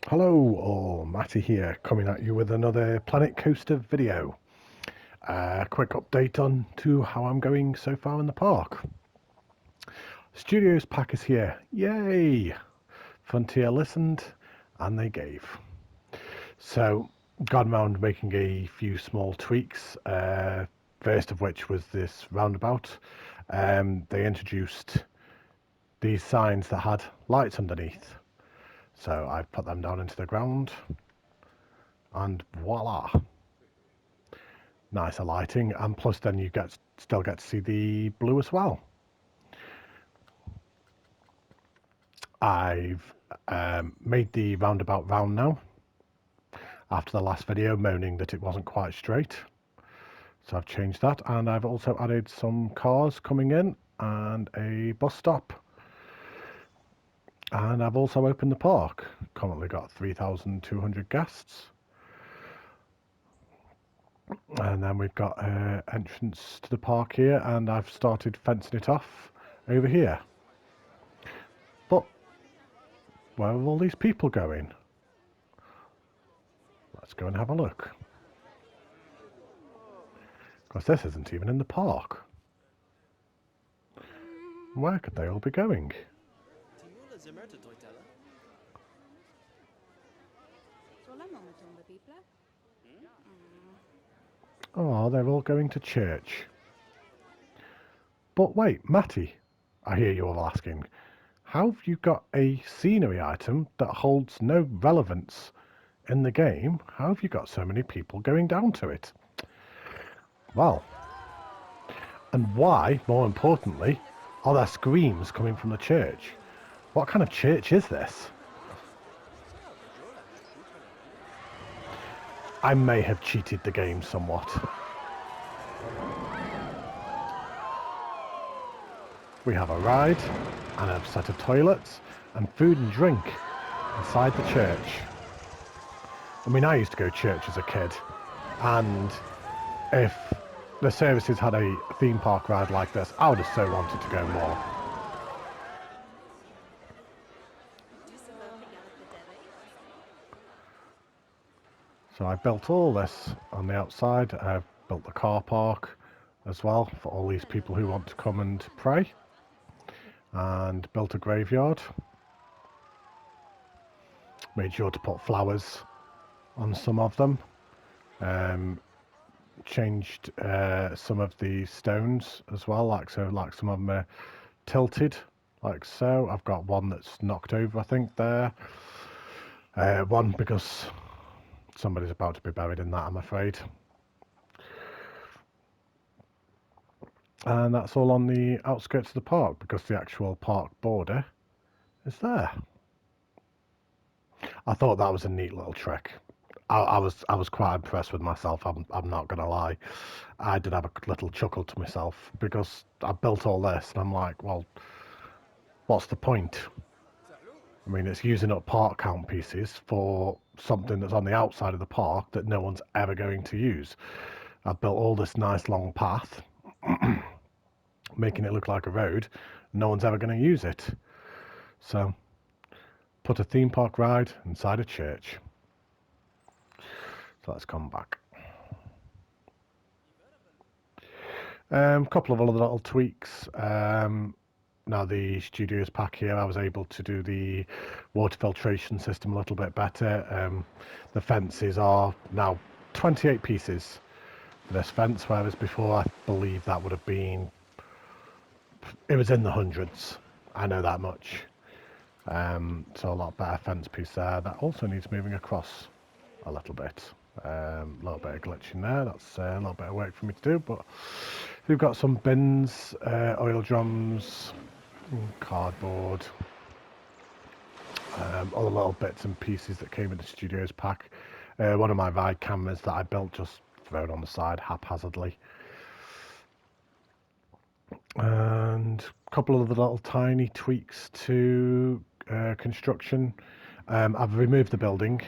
Hello, all, Matty here, coming at you with another Planet Coaster video. Quick update on to how I'm going so far in the park. Studios pack is here, yay! Frontier listened, and they gave. So, got around making a few small tweaks, first of which was this roundabout. They introduced these signs that had lights underneath. So I've put them down into the ground, and voila! Nicer lighting, and plus then you still get to see the blue as well. I've made the roundabout round now after the last video moaning that it wasn't quite straight, so I've changed that, and I've also added some cars coming in and a bus stop, and I've also opened the park. Currently got 3,200 guests. And then we've got entrance to the park here, and I've started fencing it off over here. But where are all these people going? Let's go and have a look. Because this isn't even in the park. Where could they all be going? Oh, they're all going to church. But wait, Matty, I hear you all asking, how have you got a scenery item that holds no relevance in the game? How have you got so many people going down to it? Well, and why, more importantly, are there screams coming from the church? What kind of church is this? I may have cheated the game somewhat. We have a ride, and a set of toilets, and food and drink inside the church. I mean, I used to go to church as a kid, and if the services had a theme park ride like this, I would have so wanted to go more. So I built all this on the outside. I've built the car park as well for all these people who want to come and pray, and built a graveyard. Made sure to put flowers on some of them. Changed some of the stones as well, like some of them are tilted, like so. I've got one that's knocked over, I think, there. One because somebody's about to be buried in that, I'm afraid. And that's all on the outskirts of the park, because the actual park border is there. I thought that was a neat little trick. I was quite impressed with myself. I'm not gonna lie. I did have a little chuckle to myself because I built all this, and I'm like, well, what's the point? I mean, it's using up park count pieces for something that's on the outside of the park that no one's ever going to use. I've built all this nice long path, making it look like a road. No one's ever going to use it. So, put a theme park ride inside a church. So let's come back. Couple of other little tweaks. Now the Studios pack here, I was able to do the water filtration system a little bit better. The fences are now 28 pieces for this fence, whereas before I believe that would have been, it was in the hundreds. I know that much. So a lot better fence piece there. That also needs moving across a little bit. A little bit of glitching there. That's a little bit of work for me to do, but we've got some bins, oil drums, cardboard, other little bits and pieces that came in the Studios pack. One of my ride cameras that I built, just thrown on the side haphazardly. And a couple of the little tiny tweaks to construction. I've removed the building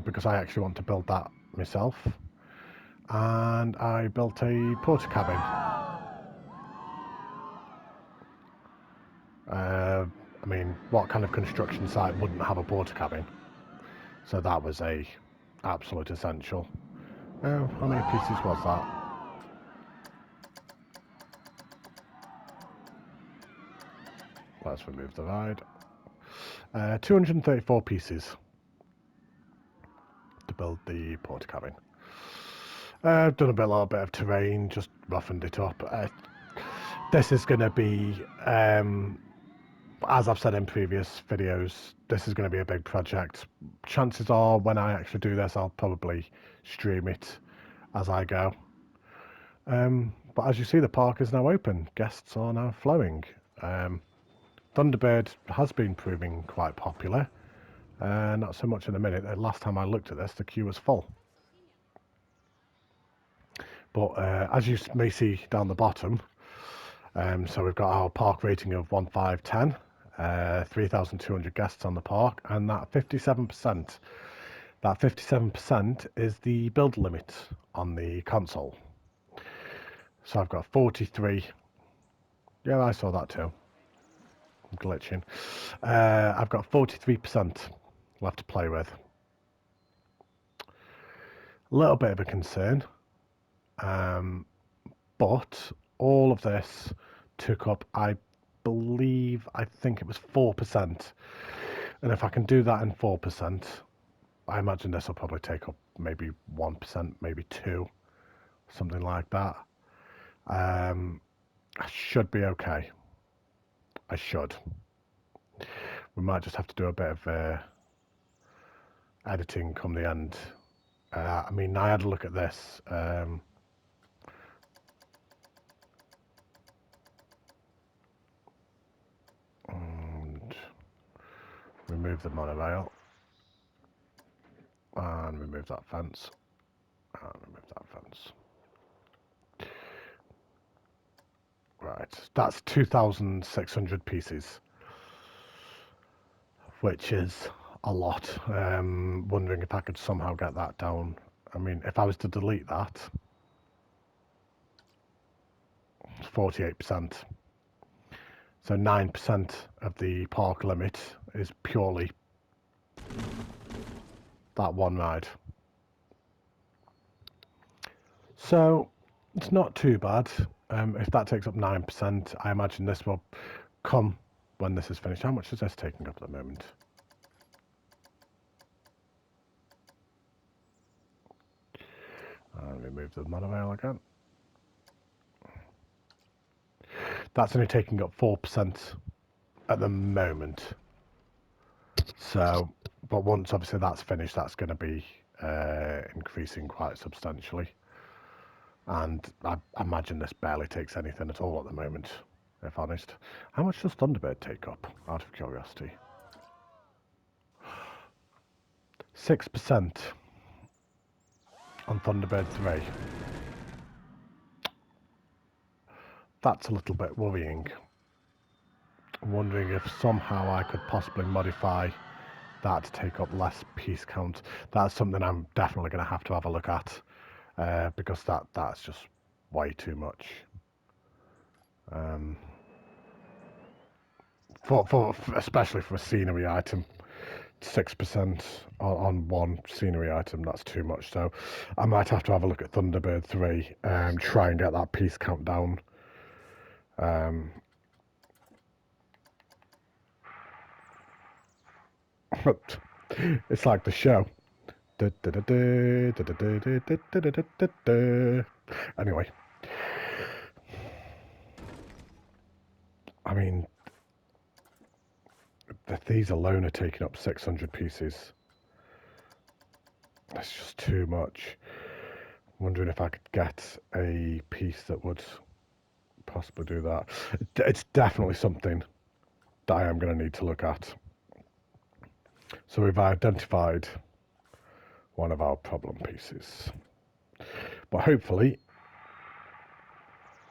because I actually want to build that myself. And I built a porta cabin. I mean, what kind of construction site wouldn't have a porta cabin? So that was a absolute essential. How many pieces was that? Let's remove the ride. 234 pieces to build the porta cabin. I've done a little bit of terrain, just roughened it up. This is going to be, as I've said in previous videos, this is going to be a big project. Chances are when I actually do this, I'll probably stream it as I go. But as you see, the park is now open. Guests are now flowing. Thunderbird has been proving quite popular. Not so much in a minute. The last time I looked at this, the queue was full. But as you may see down the bottom, so we've got our park rating of 1510, 3,200 guests on the park, and that 57%. That 57% is the build limit on the console. So I've got 43. Yeah, I saw that too. I'm glitching. I've got 43% left to play with. A little bit of a concern. But all of this took up, I think it was 4%. And if I can do that in 4%, I imagine this will probably take up maybe 1%, maybe 2%, something like that. I should be okay. I should. We might just have to do a bit of editing come the end. I mean, I had a look at this. And remove the monorail. And remove that fence. And remove that fence. Right, that's 2,600 pieces, which is a lot. Wondering if I could somehow get that down. I mean, if I was to delete that, it's 48%. So 9% of the park limit is purely that one ride. So it's not too bad. If that takes up 9%, I imagine this will come when this is finished. How much is this taking up at the moment? And remove the monorail again. That's only taking up 4% at the moment. So, but once obviously that's finished, that's going to be increasing quite substantially. And I imagine this barely takes anything at all at the moment, if honest. How much does Thunderbird take up, out of curiosity? 6% on Thunderbird 3. That's a little bit worrying. I'm wondering if somehow I could possibly modify that to take up less piece count. That's something I'm definitely going to have a look at, because that's just way too much. For especially for a scenery item, 6% on one scenery item, that's too much. So I might have to have a look at Thunderbird 3 and try and get that piece count down. It's like the show. Anyway, I mean, these alone are taking up 600 pieces. That's just too much. I'm wondering if I could get a piece that would possibly do that. It's definitely something that I am going to need to look at. So we've identified one of our problem pieces. But hopefully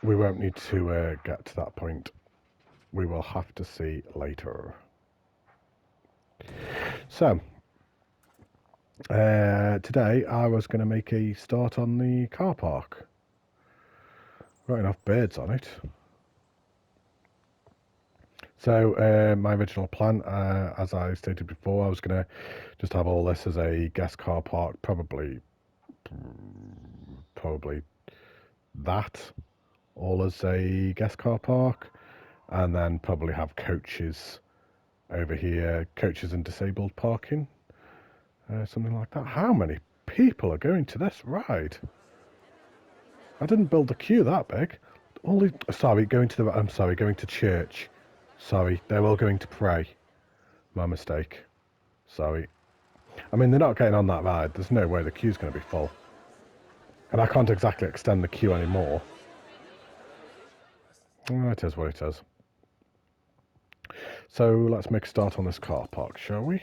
we won't need to get to that point. We will have to see later. So today I was going to make a start on the car park. Got enough birds on it. So my original plan, as I stated before, I was going to just have all this as a guest car park, probably that, all as a guest car park, and then probably have coaches over here, coaches and disabled parking, something like that. How many people are going to this ride? I didn't build the queue that big. Going to going to church. Sorry, they're all going to pray. My mistake. Sorry. I mean, they're not getting on that ride. There's no way the queue's going to be full. And I can't exactly extend the queue anymore. Oh, it is what it is. So let's make a start on this car park, shall we?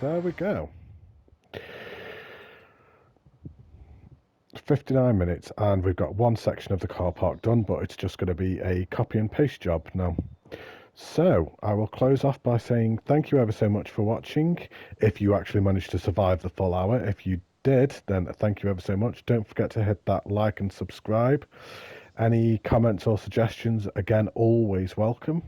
There we go. 59 minutes, and we've got one section of the car park done, but it's just going to be a copy and paste job now. So I will close off by saying thank you ever so much for watching. If you actually managed to survive the full hour, if you did, then thank you ever so much. Don't forget to hit that like and subscribe. Any comments or suggestions, again, always welcome.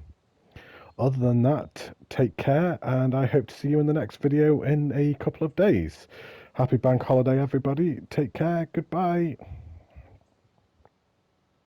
Other than that, take care, and I hope to see you in the next video in a couple of days. Happy bank holiday, everybody. Take care. Goodbye.